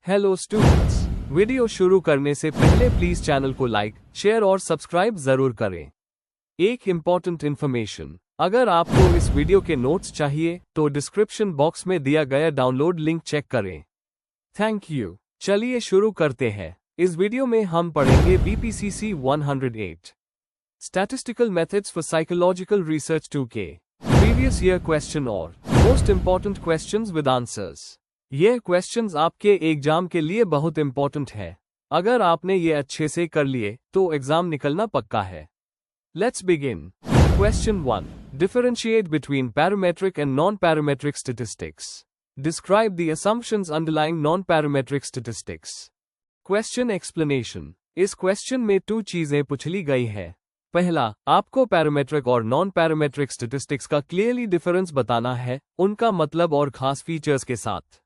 Hello students, video शुरू करने से पहले प्लीज चैनल को लाइक, शेयर और सब्सक्राइब जरूर करें। एक इम्पॉर्टेंट इन्फॉर्मेशन, अगर आपको इस वीडियो के नोट्स चाहिए तो डिस्क्रिप्शन बॉक्स में दिया गया डाउनलोड लिंक चेक करें। Thank you. चलिए शुरू करते हैं। इस वीडियो में हम पढ़ेंगे BPCC 108 statistical methods for psychological research 2K previous year question और most important questions with answers. ये क्वेश्चंस आपके एग्जाम के लिए बहुत इंपॉर्टेंट है। अगर आपने ये अच्छे से कर लिए तो एग्जाम निकलना पक्का है। Let's begin. Question 1, differentiate between parametric and non parametric statistics. Describe the assumptions underlying non parametric statistics. Question explanation. इस क्वेश्चन में 2 चीजें पूछी गई है। पहला, आपको पैरामेट्रिक और नॉन पैरामेट्रिक स्टैटिस्टिक्स का क्लियरली डिफरेंस बताना है, उनका मतलब और खास फीचर्स के साथ।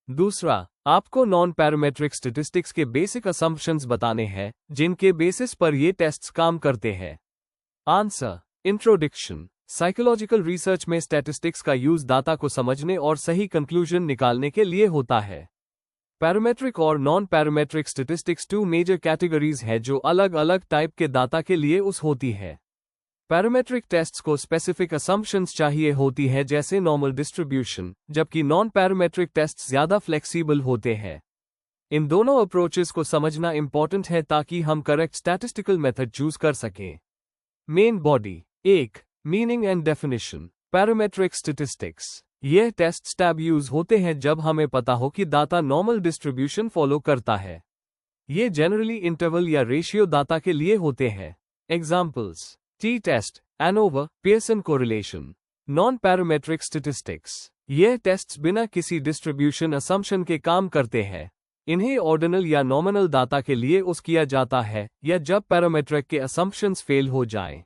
दूसरा, आपको नॉन पैरामेट्रिक स्टैटिस्टिक्स के बेसिक असम्पशंस बताने हैं, जिनके बेसिस पर ये टेस्ट्स काम करते हैं। आंसर। इंट्रोडक्शन। साइकोलॉजिकल रिसर्च में स्टैटिस्टिक्स का यूज डाटा को समझने और सही कंक्लूजन निकालने के लिए होता है। पैरामेट्रिक और non parametric statistics 2 major categories है जो अलग अलग टाइप के डाटा के लिए होती है। पैरामेट्रिक टेस्ट्स को स्पेसिफिक असम्पशंस चाहिए होती है जैसे नॉर्मल डिस्ट्रीब्यूशन, जबकि नॉन पैरामेट्रिक टेस्ट्स ज्यादा फ्लेक्सिबल होते हैं। इन दोनों अप्रोचेस को समझना इंपॉर्टेंट है ताकि हम करेक्ट स्टैटिस्टिकल मेथड चूज कर सकें। Main body. 1. Meaning and definition. Parametric statistics. यह टेस्ट टैब यूज होते हैं जब हमें पता हो कि डाटा नॉर्मल डिस्ट्रीब्यूशन फॉलो करता है। ये जनरली इंटरवल या रेशियो डाटा के लिए होते हैं। Examples: T test, ANOVA, Pearson correlation. Non parametric statistics. यह टेस्ट्स बिना किसी डिस्ट्रीब्यूशन असम्पशन के काम करते हैं। इन्हें ऑर्डिनल या नॉमिनल डाटा के लिए किया जाता है या जब पैरामेट्रिक के असम्पशंस फेल हो जाएं।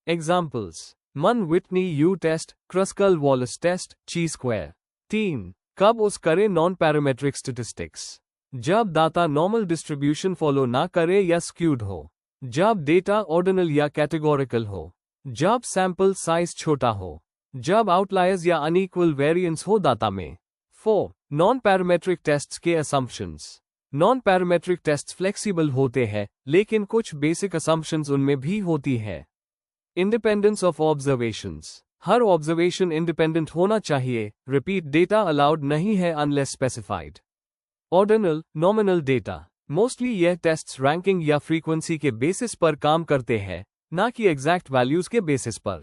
एग्जाम्पल्स: मन विटनी यू टेस्ट, क्रस्कल वॉलिस टेस्ट, ची स्क्वायर। 3. कब करें नॉन पैरामेट्रिक स्टैटिस्टिक्स। जब डाटा नॉर्मल डिस्ट्रीब्यूशन फॉलो ना करे या स्क्यूड हो, जब डेटा ऑर्डिनल या कैटेगोरिकल हो, जब सैंपल साइज छोटा हो, जब आउटलायर्स या अनइक्वल वेरिएंस हो डाटा में। 4. नॉन पैरामेट्रिक टेस्ट्स के assumptions. Non parametric tests flexible होते हैं, लेकिन कुछ बेसिक असम्पशंस उनमें भी होती है। Independence of observations. Her observation independent होना चाहिए। रिपीट डेटा अलाउड नहीं है unless specified. Ordinal, nominal data. Mostly यह टेस्ट्स रैंकिंग या फ्रीक्वेंसी के बेसिस पर काम करते हैं, ना कि एग्जैक्ट वैल्यूज के बेसिस पर।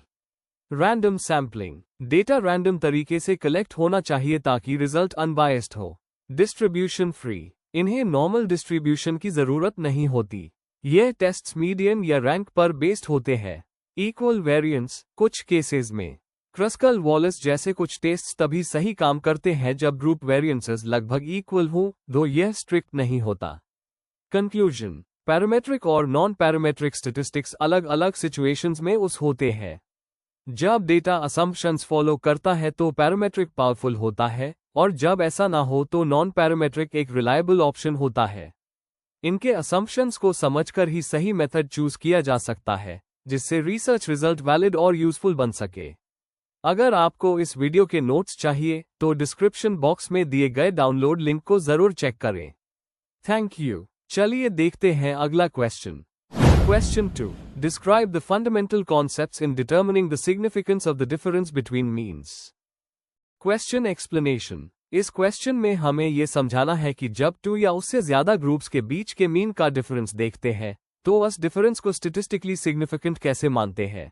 Random sampling. डेटा रैंडम तरीके से कलेक्ट होना चाहिए ताकि रिजल्ट अनबायस्ड हो। Distribution free. इन्हें नॉर्मल डिस्ट्रीब्यूशन की जरूरत नहीं होती। यह टेस्ट्स मीडियन या रैंक पर बेस्ड होते हैं। Equal variance. कुछ केसेस में क्रस्कल वॉलिस जैसे कुछ टेस्ट्स तभी सही काम करते हैं जब ग्रुप वेरिएंसेस लगभग इक्वल हों, दो यह स्ट्रिक्ट नहीं होता। कंक्लूजन। पैरामेट्रिक और नॉन पैरामेट्रिक स्टैटिस्टिक्स अलग अलग सिचुएशंस में होते हैं। जब डेटा असम्पशंस फॉलो करता है तो पैरामेट्रिक पावरफुल होता है, और जब ऐसा ना हो तो नॉन पैरामेट्रिक एक रिलायबल ऑप्शन होता है। इनके असम्पशंस को समझकर ही सही मेथड चूज किया जा सकता है, जिससे रिसर्च रिजल्ट वैलिड और यूजफुल बन सके। अगर आपको इस वीडियो के नोट्स चाहिए तो डिस्क्रिप्शन बॉक्स में दिए गए डाउनलोड लिंक को जरूर चेक करें। Thank you. चलिए देखते हैं अगला question. Question 2, describe the fundamental concepts in determining the significance of the difference between means. Question explanation. इस क्वेश्चन में हमें यह समझाना है कि जब 2 या उससे ज्यादा ग्रुप्स के बीच के मीन का डिफरेंस देखते हैं तो उस डिफरेंस को स्टैटिस्टिकली सिग्निफिकेंट कैसे मानते हैं।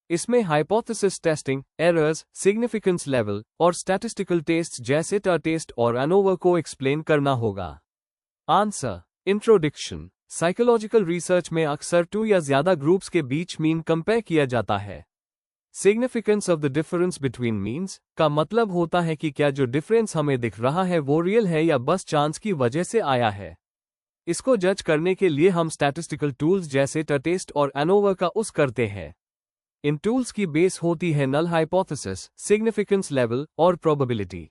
इसमें hypothesis testing, errors, significance level और स्टैटिस्टिकल टेस्ट जैसे टेस्ट और एनोवा को एक्सप्लेन करना होगा। आंसर। इंट्रोडक्शन। साइकोलॉजिकल रिसर्च में अक्सर 2 या ज्यादा ग्रुप्स के बीच मीन कंपेयर किया जाता है। Significance of the difference between means का मतलब होता है कि क्या जो डिफरेंस हमें दिख रहा है वो रियल है या बस चांस की वजह से आया है। इसको जज करने के लिए हम स्टैटिस्टिकल टूल्स जैसे टेस्ट और एनोवा का करते हैं। इन टूल्स की बेस होती है नल हाइपोथेसिस, सिग्निफिकेंस लेवल और probability.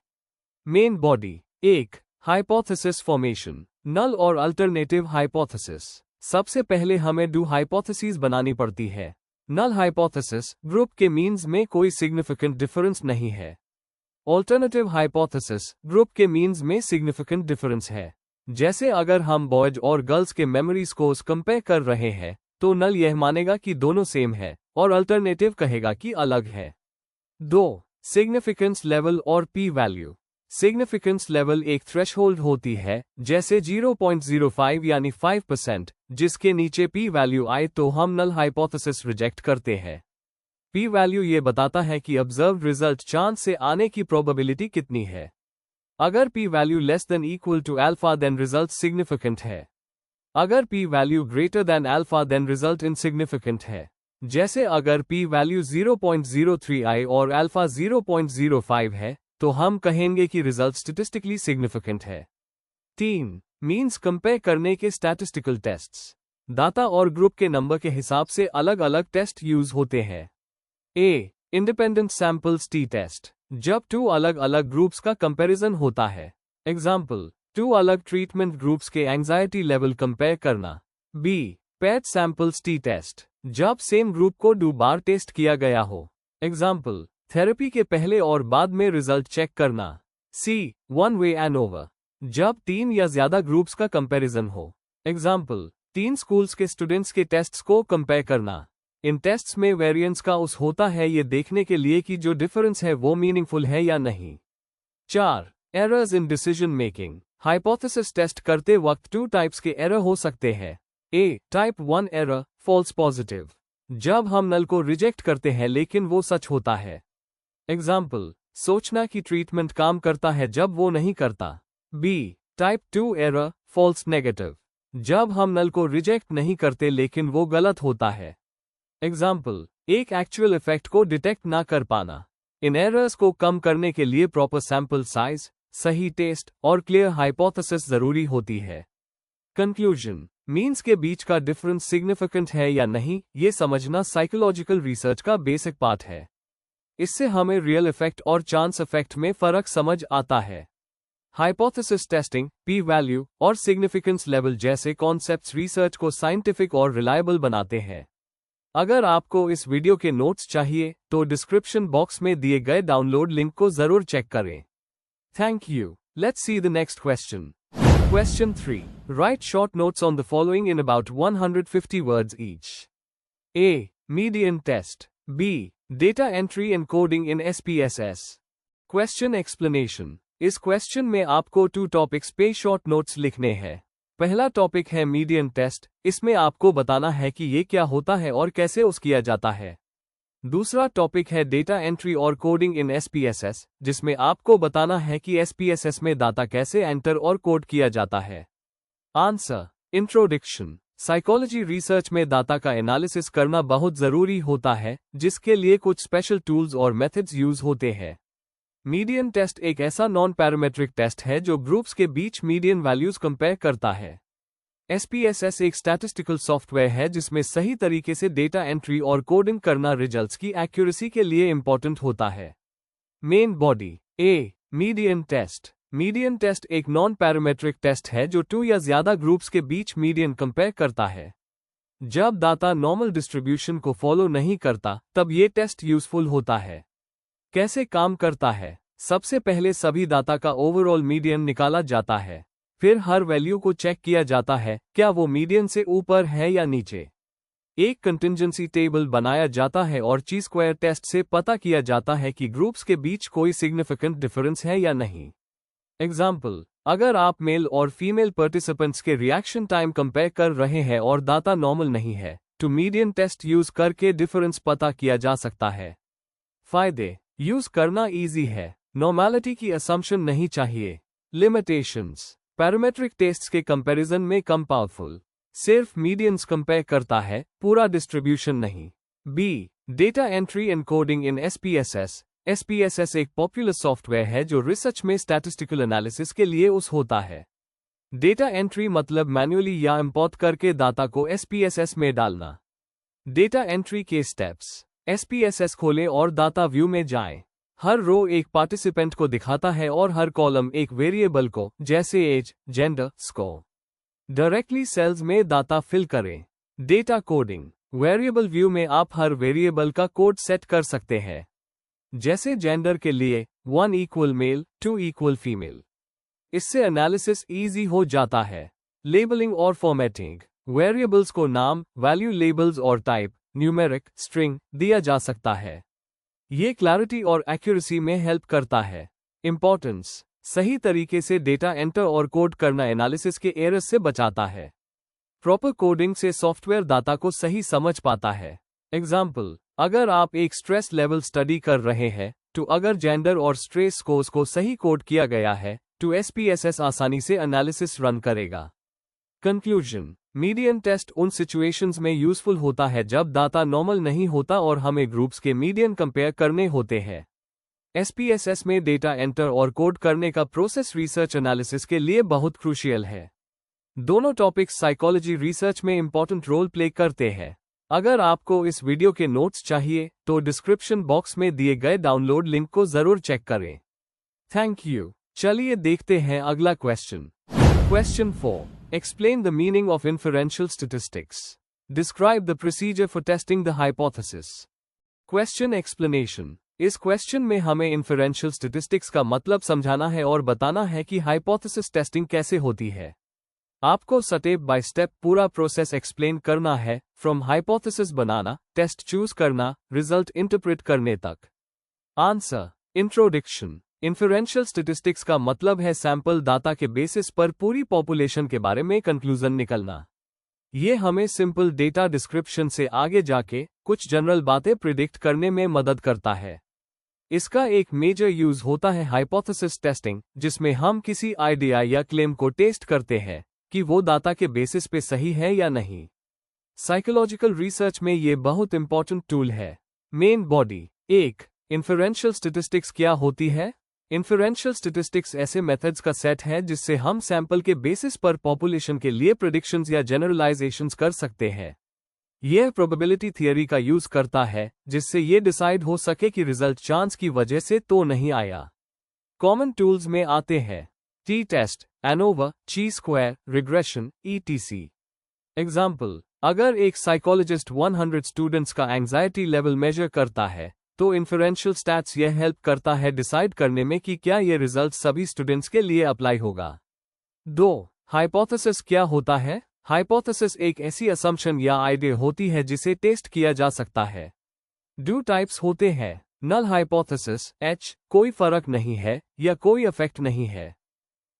Main body. 1. Hypothesis formation. Null और अल्टरनेटिव हाइपोथेसिस। सबसे पहले हमें 2 हाइपोथेसिस बनानी पड़ती है। नल हाइपोथेसिस, ग्रुप के मीन्स में कोई सिग्निफिकेंट डिफरेंस नहीं है। ऑल्टरनेटिव हाइपोथेसिस, ग्रुप के मीन्स में सिग्निफिकेंट डिफरेंस है। जैसे अगर हम बॉयज और गर्ल्स के मेमोरी स्कोर्स कंपेयर कर रहे हैं तो नल यह मानेगा कि दोनों सेम है और अल्टरनेटिव कहेगा कि अलग है। 2. सिग्निफिकेंस लेवल और पी वैल्यू। सिग्निफिकेंस लेवल एक थ्रेशहोल्ड होती है, जैसे 0.05 यानी 5%, जिसके नीचे पी वैल्यू आए तो हम नल हाइपोथेसिस रिजेक्ट करते हैं। पी वैल्यू ये बताता है कि ऑब्जर्व्ड रिजल्ट चांस से आने की प्रोबेबिलिटी कितनी है। अगर p value less than equal to alpha then result significant है। अगर p value greater than alpha then result insignificant है। जैसे अगर पी वैल्यू 0.03 आए और अल्फा 0.05 है तो हम कहेंगे कि रिजल्ट स्टैटिस्टिकली सिग्निफिकेंट है। 3. मीन्स कंपेयर करने के स्टैटिस्टिकल टेस्ट्स। दाता और ग्रुप के नंबर के हिसाब से अलग अलग टेस्ट यूज होते हैं। ए. इंडिपेंडेंट सैंपल्स टी टेस्ट, जब 2 अलग अलग ग्रुप्स का कंपैरिजन होता है। एग्जाम्पल, 2 अलग ट्रीटमेंट ग्रुप्स के एंजाइटी लेवल कंपेयर करना। B. Paired samples t test, जब सेम ग्रुप को 2 बार टेस्ट किया गया हो। एग्जाम्पल, थेरेपी के पहले और बाद में रिजल्ट चेक करना। सी. वन वे एनोवा, जब 3 या ज्यादा ग्रुप्स का कंपैरिजन हो। एग्जाम्पल, 3 स्कूल्स के स्टूडेंट्स के टेस्ट्स को कंपेयर करना। इन टेस्ट्स में वेरिएंस का उस होता है ये देखने के लिए कि जो डिफरेंस है वो मीनिंगफुल है या नहीं। 4. Errors in decision making. Hypothesis test करते वक्त 2 टाइप्स के एरर हो सकते हैं। A. Type 1 error, false positive, जब हम नल को रिजेक्ट करते हैं लेकिन वो सच होता है। एग्जाम्पल, सोचना कि ट्रीटमेंट काम करता है जब वो नहीं करता। B. Type 2 error, false negative, जब हम नल को रिजेक्ट नहीं करते लेकिन वो गलत होता है। एग्जाम्पल, एक एक्चुअल इफेक्ट को डिटेक्ट ना कर पाना। इन एरर्स को कम करने के लिए प्रॉपर सैंपल साइज, सही टेस्ट और क्लियर हाइपोथेसिस जरूरी होती है। कंक्लूजन, मीन्स के बीच का डिफरेंस सिग्निफिकेंट है या नहीं ये समझना साइकोलॉजिकल रिसर्च का बेसिक पार्ट है। इससे हमें रियल इफेक्ट और चांस इफेक्ट में फर्क समझ आता है। हाइपोथेसिस टेस्टिंग, पी वैल्यू और सिग्निफिकेंस लेवल जैसे कॉन्सेप्ट्स रिसर्च को साइंटिफिक और रिलायबल बनाते हैं। अगर आपको इस वीडियो के नोट्स चाहिए तो डिस्क्रिप्शन बॉक्स में दिए गए डाउनलोड लिंक को जरूर चेक करें। Thank you. Let's see the next question. Question 3. Write short notes on the following in about 150 words each. A. Median test. B. Data entry and coding in SPSS. Question explanation. इस question में आपको 2 topics पे short notes लिखने हैं। पहला topic है median test, इसमें आपको बताना है कि ये क्या होता है और कैसे उस किया जाता है। दूसरा टॉपिक है डेटा एंट्री और कोडिंग इन एसपीएसएस, जिसमें आपको बताना है कि एसपीएसएस में डाटा कैसे एंटर और कोड किया जाता है। आंसर। इंट्रोडक्शन। साइकोलॉजी रिसर्च में डाटा का एनालिसिस करना बहुत जरूरी होता है, जिसके लिए कुछ स्पेशल टूल्स और मेथड्स यूज होते हैं। मीडियन टेस्ट एक ऐसा नॉन पैरामेट्रिक टेस्ट है जो ग्रुप्स के बीच मीडियन वैल्यूज कंपेयर करता है। एसपीएसएस एक स्टैटिस्टिकल सॉफ्टवेयर है जिसमें सही तरीके से डेटा एंट्री और कोडिंग करना रिजल्ट्स की एक्यूरेसी के लिए इंपॉर्टेंट होता है। Main body. A. Median test. Median test एक नॉन पैरामेट्रिक टेस्ट है जो 2 या ज्यादा ग्रुप्स के बीच मीडियन कंपेयर करता है। जब डाटा नॉर्मल डिस्ट्रीब्यूशन को फॉलो नहीं करता तब ये टेस्ट यूजफुल होता है। कैसे काम करता है? सबसे पहले सभी डाटा का ओवरऑल मीडियन निकाला जाता है। फिर हर वैल्यू को चेक किया जाता है क्या वो मीडियन से ऊपर है या नीचे। एक कंटिंजेंसी टेबल बनाया जाता है और ची स्क्वायर टेस्ट से पता किया जाता है कि ग्रुप्स के बीच कोई सिग्निफिकेंट डिफरेंस है या नहीं। एग्जाम्पल, अगर आप मेल और फीमेल पार्टिसिपेंट्स के रिएक्शन टाइम कंपेयर कर रहे हैं और डाटा नॉर्मल नहीं है तो मीडियन टेस्ट यूज करके डिफरेंस पता किया जा सकता है। फायदे। यूज करना इजी है। नॉर्मैलिटी की असम्पशन नहीं चाहिए। लिमिटेशंस। पैरामेट्रिक टेस्ट्स के कंपैरिजन में कम पावरफुल। सिर्फ मीडियंस कंपेयर करता है, पूरा डिस्ट्रीब्यूशन नहीं। B. Data entry and coding in SPSS. SPSS एक पॉपुलर सॉफ्टवेयर है जो रिसर्च में स्टैटिस्टिकल एनालिसिस के लिए उस होता है। डेटा एंट्री मतलब मैन्युअली या इंपोर्ट करके डाटा को एसपीएसएस में डालना। डेटा एंट्री के स्टेप्स। एसपीएसएस खोलें और डाटा व्यू में जाएं। हर रो एक पार्टिसिपेंट को दिखाता है और हर कॉलम एक वेरिएबल को, जैसे age, gender, score. Directly cells में डाटा फिल करें। Data coding. वेरिएबल व्यू में आप हर वेरिएबल का कोड सेट कर सकते हैं। जैसे जेंडर के लिए 1 इक्वल मेल 2 इक्वल फीमेल। इससे एनालिसिस इजी हो जाता है। लेबलिंग और फॉर्मेटिंग, वेरिएबल्स को नाम, वैल्यू लेबल्स और टाइप, न्यूमेरिक, स्ट्रिंग दिया जा सकता है। ये क्लैरिटी और एक्यूरेसी में हेल्प करता है। इंपॉर्टेंस, सही तरीके से डेटा एंटर और कोड करना एनालिसिस के एरर्स से बचाता है। प्रॉपर कोडिंग से सॉफ्टवेयर डाटा को सही समझ पाता है। एग्जाम्पल, अगर आप एक स्ट्रेस लेवल स्टडी कर रहे हैं तो अगर जेंडर और स्ट्रेस स्कोर्स को सही कोड किया गया है तो SPSS आसानी से एनालिसिस रन करेगा। कंक्लूजन, मीडियन टेस्ट उन सिचुएशंस में यूजफुल होता है जब डाटा नॉर्मल नहीं होता और हमें ग्रुप्स के मीडियन कंपेयर करने होते हैं। SPSS में डेटा एंटर और कोड करने का प्रोसेस रिसर्च एनालिसिस के लिए बहुत क्रूशियल है। दोनों टॉपिक्स साइकोलॉजी रिसर्च में इंपॉर्टेंट रोल प्ले करते हैं। अगर आपको इस वीडियो के नोट्स चाहिए तो डिस्क्रिप्शन बॉक्स में दिए गए डाउनलोड लिंक को जरूर चेक करें। Thank you. चलिए देखते हैं अगला question. Question 4, explain the meaning of inferential statistics. Describe the procedure for testing the hypothesis. Question explanation, इस क्वेश्चन में हमें इन्फरेंशियल स्टैटिस्टिक्स का मतलब समझाना है और बताना है कि हाइपोथेसिस टेस्टिंग कैसे होती है। आपको स्टेप बाय स्टेप पूरा प्रोसेस एक्सप्लेन करना है, फ्रॉम हाइपोथेसिस बनाना, टेस्ट चूज करना, रिजल्ट इंटरप्रेट करने तक। Answer, introduction. इन्फरेंशियल स्टैटिस्टिक्स का मतलब है सैंपल डाटा के बेसिस पर पूरी पॉपुलेशन के बारे में कंक्लूजन निकलना। ये हमें सिंपल डेटा डिस्क्रिप्शन से आगे जाके कुछ जनरल बातें प्रिडिक्ट करने में मदद करता है। इसका एक मेजर यूज होता है हाइपोथेसिस टेस्टिंग, जिसमें हम किसी आइडिया या क्लेम को टेस्ट करते हैं कि वो डाटा के बेसिस पे सही है या नहीं। साइकोलॉजिकल रिसर्च में ये बहुत इंपॉर्टेंट टूल है। Main body. 1. इन्फरेंशियल स्टैटिस्टिक्स क्या होती है? इन्फरेंशियल स्टैटिस्टिक्स ऐसे मेथड्स का सेट है जिससे हम सैंपल के बेसिस पर पॉपुलेशन के लिए प्रेडिक्शंस या जनरलाइजेशंस कर सकते हैं। यह प्रोबेबिलिटी थियरी का यूज करता है जिससे ये डिसाइड हो सके कि रिजल्ट चांस की वजह से तो नहीं आया। कॉमन टूल्स में आते हैं टी टेस्ट, एनोवा, ची स्क्वायर, रिग्रेशन, ETC। एग्जाम्पल, अगर एक साइकोलॉजिस्ट 100 स्टूडेंट्स का एंजाइटी लेवल मेजर करता है तो इन्फरेंशियल स्टैट्स यह हेल्प करता है डिसाइड करने में कि क्या ये रिजल्ट सभी स्टूडेंट्स के लिए अप्लाई होगा। 2. हाइपोथेसिस क्या होता है? हाइपोथेसिस एक ऐसी असम्पशन या आइडिया होती है जिसे टेस्ट किया जा सकता है। 2 टाइप्स होते हैं, नल हाइपोथेसिस H, कोई फर्क नहीं है या कोई इफेक्ट नहीं है।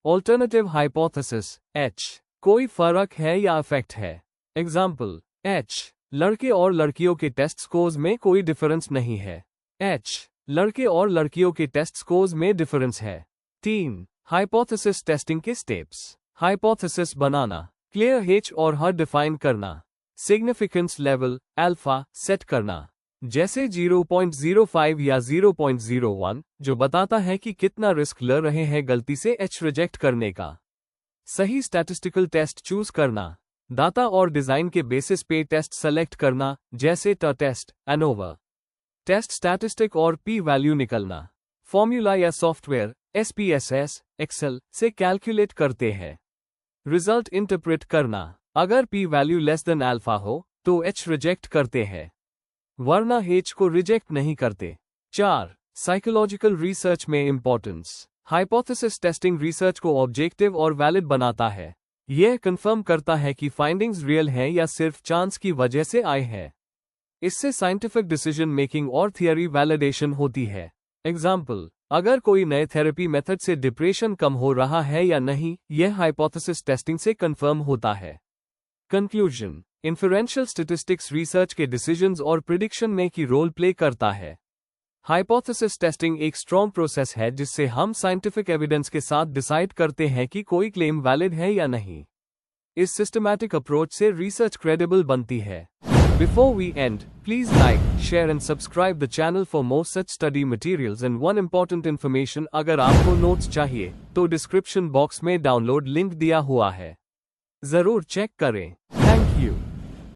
ऑल्टरनेटिव हाइपोथेसिस H, कोई फर्क है या इफेक्ट है। एग्जाम्पल, H, लड़के और लड़कियों के टेस्ट स्कोर्स में कोई डिफरेंस नहीं है। H, लड़के और लड़कियों के टेस्ट स्कोर्स में डिफरेंस है। 3. हाइपोथेसिस टेस्टिंग के स्टेप्स। हाइपोथेसिस बनाना, क्लियर H और हर डिफाइन करना, सिग्निफिकेंस लेवल अल्फा सेट करना, जैसे 0.05 या 0.01, जो बताता है कि कितना रिस्क ले रहे हैं गलती से H रिजेक्ट करने का। सही स्टैटिस्टिकल टेस्ट चूज करना, डाटा और डिजाइन के बेसिस पे टेस्ट सेलेक्ट करना, जैसे ट टेस्ट, एनोवा टेस्ट, स्टैटिस्टिक और P वैल्यू निकलना। फॉर्मूला या सॉफ्टवेयर SPSS, एक्सेल से कैलकुलेट करते हैं। रिजल्ट इंटरप्रेट करना, अगर P value less then alpha हो तो H रिजेक्ट करते हैं, वरना H को रिजेक्ट नहीं करते। 4. साइकोलॉजिकल रिसर्च में इंपॉर्टेंस। हाइपोथेसिस टेस्टिंग रिसर्च को ऑब्जेक्टिव और वैलिड बनाता है। यह कंफर्म करता है कि फाइंडिंग्स रियल हैं या सिर्फ चांस की वजह से आए हैं। इससे साइंटिफिक डिसीजन मेकिंग और थियरी वैलिडेशन होती है। एग्जाम्पल, अगर कोई नए थेरेपी मेथड से डिप्रेशन कम हो रहा है या नहीं, यह हाइपोथेसिस टेस्टिंग से कंफर्म होता है। कंक्लूजन, इन्फरेंशियल स्टैटिस्टिक्स रिसर्च के डिसीजंस और प्रिडिक्शन में की रोल प्ले करता है। हाइपोथेसिस टेस्टिंग एक स्ट्रॉन्ग प्रोसेस है जिससे हम साइंटिफिक एविडेंस के साथ डिसाइड करते हैं कि कोई क्लेम वैलिड है या नहीं। इस सिस्टमैटिक अप्रोच से रिसर्च क्रेडिबल बनती है। Before we end, please like, share and subscribe the channel for more such study materials and one important information, अगर आपको नोट्स चाहिए तो डिस्क्रिप्शन बॉक्स में डाउनलोड लिंक दिया हुआ है, जरूर चेक करें। Thank you.